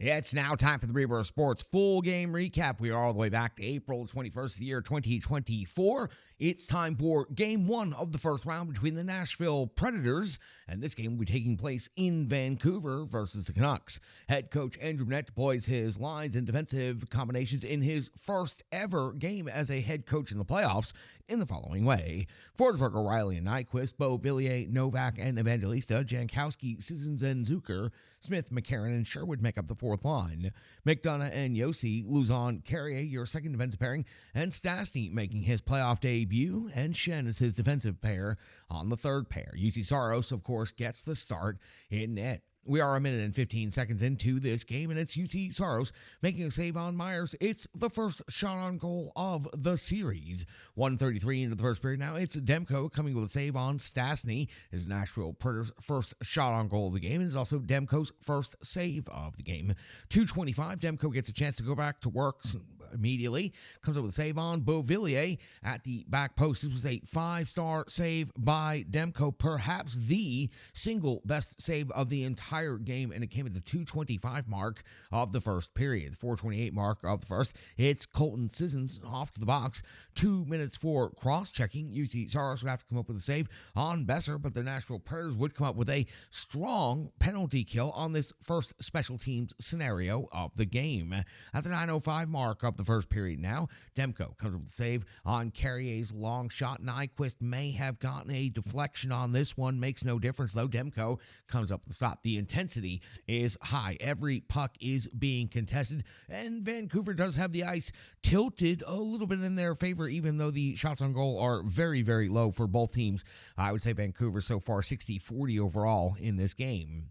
It's now time for the Rebirth Sports full game recap. We are all the way back to April 21st of the year 2024. It's time for game one of the first round between the Nashville Predators, and this game will be taking place in Vancouver versus the Canucks. Head coach Andrew Burnett deploys his lines and defensive combinations in his first ever game as a head coach in the playoffs in the following way. Forsberg, O'Reilly, and Nyquist, Beauvillier, Novak, and Evangelista, Jankowski, Sissons, and Zucker, Smith, McCarron, and Sherwood make up the fourth line. McDonough and Yossi, Luzon, Carrier, your second defensive pairing, and Stastny making his playoff debut, and Shen is his defensive pair on the third pair. UC Saros, of course, gets the start in net. We are a minute and 15 seconds into this game, and it's UC Saros making a save on Myers. It's the first shot on goal of the series. 1:33 into the first period. Now it's Demko coming with a save on Stastny. It's Nashville Predators' first shot on goal of the game, and it's also Demko's first save of the game. 2:25, Demko gets a chance to go back to work immediately. Comes up with a save on Beauvillier at the back post. This was a 5-star save by Demko, perhaps the single best save of the entire game, and it came at the 2:25 mark of the first period. 4:28 mark of the first. It's Colton Sissons off to the box. 2 minutes for cross-checking. UC Saros would have to come up with a save on Besser, but the Nashville Predators would come up with a strong penalty kill on this first special teams scenario of the game. At the 9:05 mark of the first period now, Demko comes up with a save on Carrier's long shot. Nyquist may have gotten a deflection on this one. Makes no difference, though. Demko comes up with the stop. The intensity is high. Every puck is being contested, and Vancouver does have the ice tilted a little bit in their favor, even though the shots on goal are very, very low for both teams. I would say Vancouver so far 60-40 overall in this game.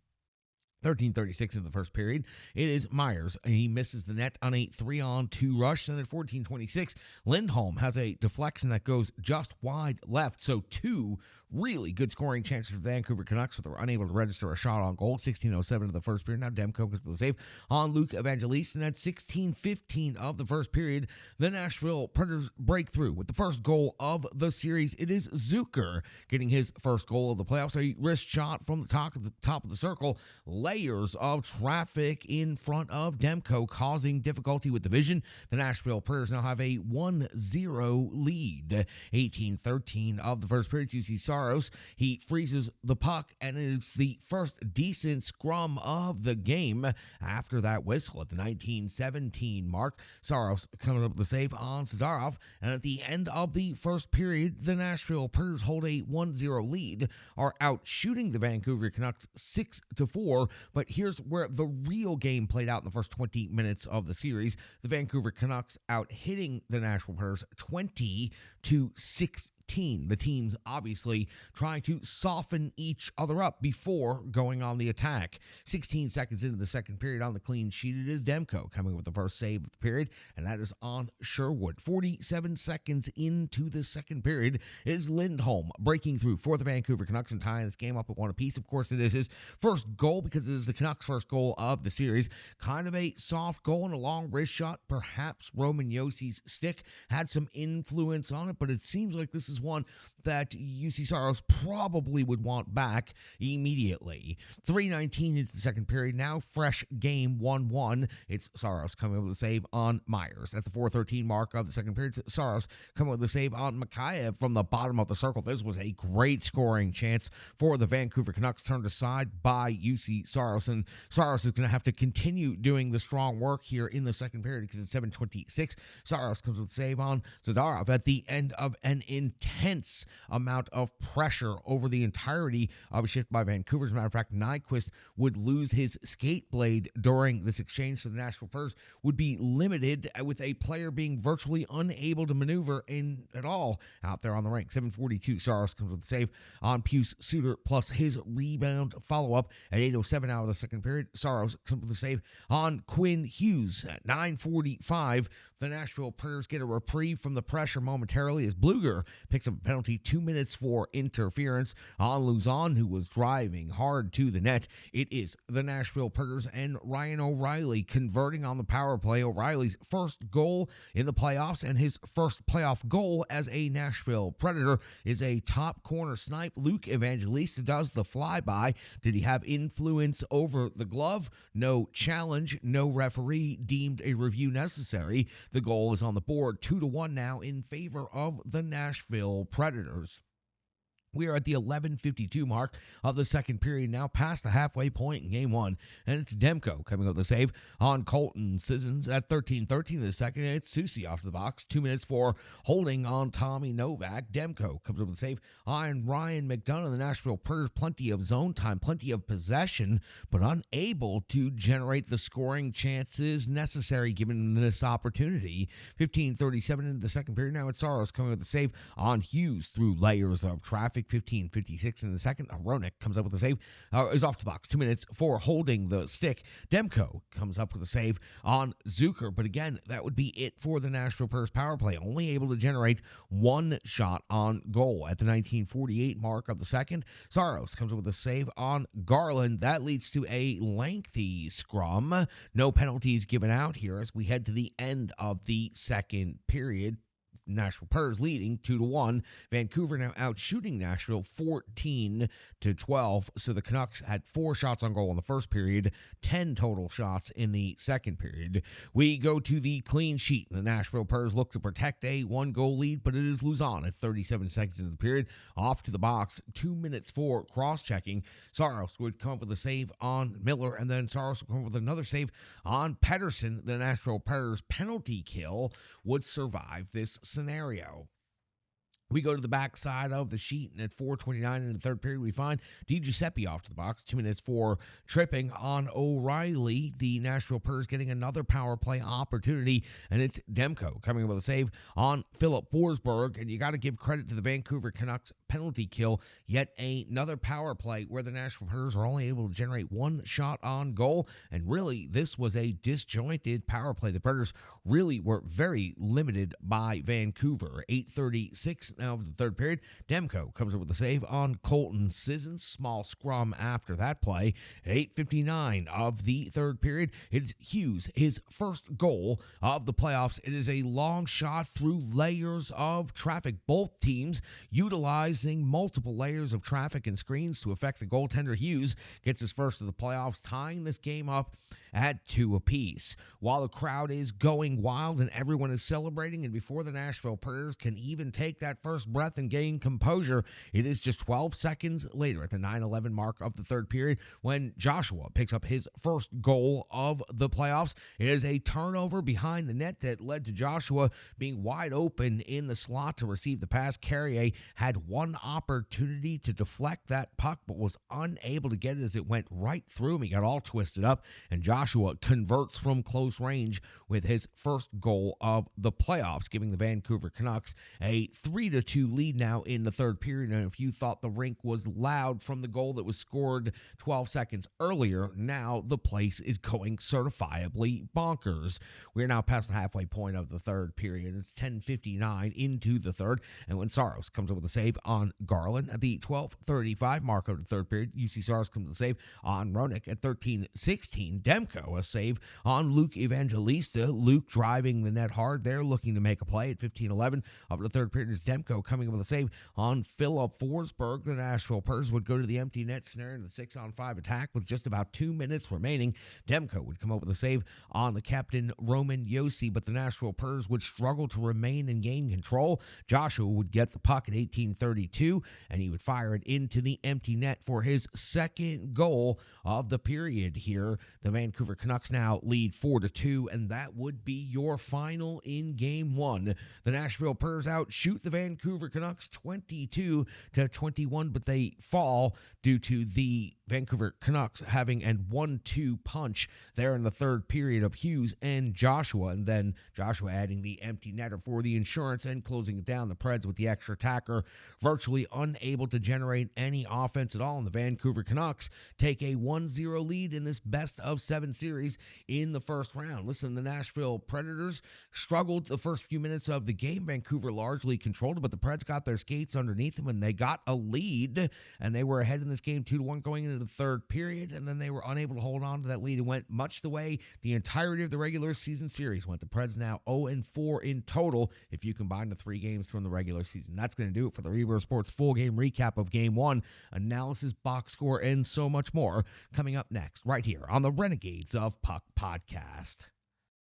13:36 in the first period. It is Myers. He misses the net on a 3-on-2 rush. Then at 14:26, Lindholm has a deflection that goes just wide left. So two really good scoring chances for the Vancouver Canucks, but they're unable to register a shot on goal. 16:07 of the first period. Now Demko gets the save on Luke Evangelista. And at 16:15 of the first period, the Nashville Predators break through with the first goal of the series. It is Zucker getting his first goal of the playoffs. A wrist shot from the top of the circle. Layers of traffic in front of Demko causing difficulty with the vision. The Nashville Predators now have a 1-0 lead. 18:13 of the first period. UC Saros, he freezes the puck, and it's the first decent scrum of the game after that whistle. At the 19:17 mark, Saros coming up with the save on Zadorov, and at the end of the first period, the Nashville Predators hold a 1-0 lead, are out shooting the Vancouver Canucks 6-4. But here's where the real game played out in the first 20 minutes of the series. The Vancouver Canucks out hitting the Nashville Predators 20-16. The teams obviously trying to soften each other up before going on the attack. 16 seconds into the second period on the clean sheet, it is Demko coming with the first save of the period, and that is on Sherwood. 47 seconds into the second period, it is Lindholm breaking through for the Vancouver Canucks and tying this game up at one apiece. Of course, it is his first goal because it is the Canucks' first goal of the series. Kind of a soft goal and a long wrist shot. Perhaps Roman Yossi's stick had some influence on it, but it seems like this is one that UC Saros probably would want back immediately. 3:19 into the second period. Now fresh game 1-1. It's Saros coming up with a save on Myers. At the 4:13 mark of the second period, Saros coming up with a save on Mikheyev from the bottom of the circle. This was a great scoring chance for the Vancouver Canucks, turned aside by UC Saros, and Saros is going to have to continue doing the strong work here in the second period because it's 7:26. Saros comes with a save on Zadorov at the end of an intense amount of pressure over the entirety of a shift by Vancouver. As a matter of fact, Nyquist would lose his skate blade during this exchange, so the Nashville Predators would be limited with a player being virtually unable to maneuver in at all out there on the rink. 7:42, Saros comes with the save on Pius Suter plus his rebound follow-up. At 8:07 out of the second period, Saros comes with the save on Quinn Hughes. At 9:45, the Nashville Predators get a reprieve from the pressure momentarily as Bluger picks up a penalty, 2 minutes for interference on Luzon, who was driving hard to the net. It is the Nashville Predators and Ryan O'Reilly converting on the power play. O'Reilly's first goal in the playoffs and his first playoff goal as a Nashville Predator is a top corner snipe. Luke Evangelista does the flyby. Did he have influence over the glove? No challenge, no referee deemed a review necessary. The goal is on the board, 2-1 now in favor of the Nashville Predators. We are at the 11:52 mark of the second period, now past the halfway point in game one, and it's Demko coming up with the save on Colton Sissons at 13:13 in the second. It's Susie off the box, 2 minutes for holding on Tommy Novak. Demko comes up with the save on Ryan McDonough. The Nashville Predators, plenty of zone time, plenty of possession, but unable to generate the scoring chances necessary given this opportunity. 15:37 into the second period. Now it's Saros coming with the save on Hughes through layers of traffic. 15:56 in the second. Hronek comes up with a save. Is off the box. 2 minutes for holding the stick. Demko comes up with a save on Zucker. But again, that would be it for the Nashville Predators power play. Only able to generate one shot on goal at the 19:48 mark of the second. Saros comes up with a save on Garland. That leads to a lengthy scrum. No penalties given out here as we head to the end of the second period. Nashville Predators leading 2-1. Vancouver now out shooting Nashville 14-12. So the Canucks had 4 shots on goal in the first period, 10 total shots in the second period. We go to the clean sheet. The Nashville Predators look to protect a 1-goal lead, but it is Luzon at 37 seconds in the period. Off to the box, 2 minutes for cross-checking. Saros would come up with a save on Miller, and then Saros would come up with another save on Pedersen. The Nashville Predators penalty kill would survive this scenario. We go to the backside of the sheet, and at 4:29 in the third period, we find DiGiuseppe off to the box. 2 minutes for tripping on O'Reilly. The Nashville Predators getting another power play opportunity, and it's Demko coming up with a save on Philip Forsberg. And you got to give credit to the Vancouver Canucks penalty kill. Yet another power play where the Nashville Predators are only able to generate one shot on goal. And really, this was a disjointed power play. The Predators really were very limited by Vancouver. 8:36 now of the third period. Demko comes up with a save on Colton Sissons. Small scrum after that play. At 8:59 of the third period, it's Hughes, his first goal of the playoffs. It is a long shot through layers of traffic. Both teams utilizing multiple layers of traffic and screens to affect the goaltender. Hughes gets his first of the playoffs, tying this game up at 2 apiece. While the crowd is going wild and everyone is celebrating, and before the Nashville Predators can even take that first breath and gain composure, it is just 12 seconds later at the 9:11 mark of the third period when Joshua picks up his first goal of the playoffs. It is a turnover behind the net that led to Joshua being wide open in the slot to receive the pass. Carrier had one opportunity to deflect that puck, but was unable to get it as it went right through him. He got all twisted up, and Joshua converts from close range with his first goal of the playoffs, giving the Vancouver Canucks a 3-2 lead now in the third period. And if you thought the rink was loud from the goal that was scored 12 seconds earlier, now the place is going certifiably bonkers. We're now past the halfway point of the third period. It's 10:59 into the third, and when Saros comes up with a save on Garland at the 12:35 mark of the third period, UC Saros comes with a save on Hronek at 13:16. Demko a save on Luke Evangelista. Luke driving the net hard there, looking to make a play at 15:11 of the third period is Demko coming up with a save on Philip Forsberg. The Nashville Predators would go to the empty net scenario in the 6-on-5 attack with just about 2 minutes remaining. Demko would come up with a save on the captain Roman Josi, but the Nashville Predators would struggle to remain in game control. Joshua would get the puck at 18:32, and he would fire it into the empty net for his second goal of the period here. The Vancouver Canucks now lead 4-2, and that would be your final in game one. The Nashville Predators outshoot the Vancouver Canucks 22-21, but they fall due to the Vancouver Canucks having a 1-2 punch there in the third period of Hughes and Joshua, and then Joshua adding the empty netter for the insurance and closing it down. The Preds with the extra attacker virtually unable to generate any offense at all, and the Vancouver Canucks take a 1-0 lead in this best-of-7 series in the first round. Listen, the Nashville Predators struggled the first few minutes of the game. Vancouver largely controlled it, but the Preds got their skates underneath them, and they got a lead, and they were ahead in this game 2-1 going into the third period, and then they were unable to hold on to that lead. It went much the way the entirety of the regular season series went. The Preds now 0-4 in total if you combine the 3 games from the regular season. That's going to do it for the Reverb Sports full game recap of Game 1, analysis, box score, and so much more coming up next right here on the Renegades of Puck podcast.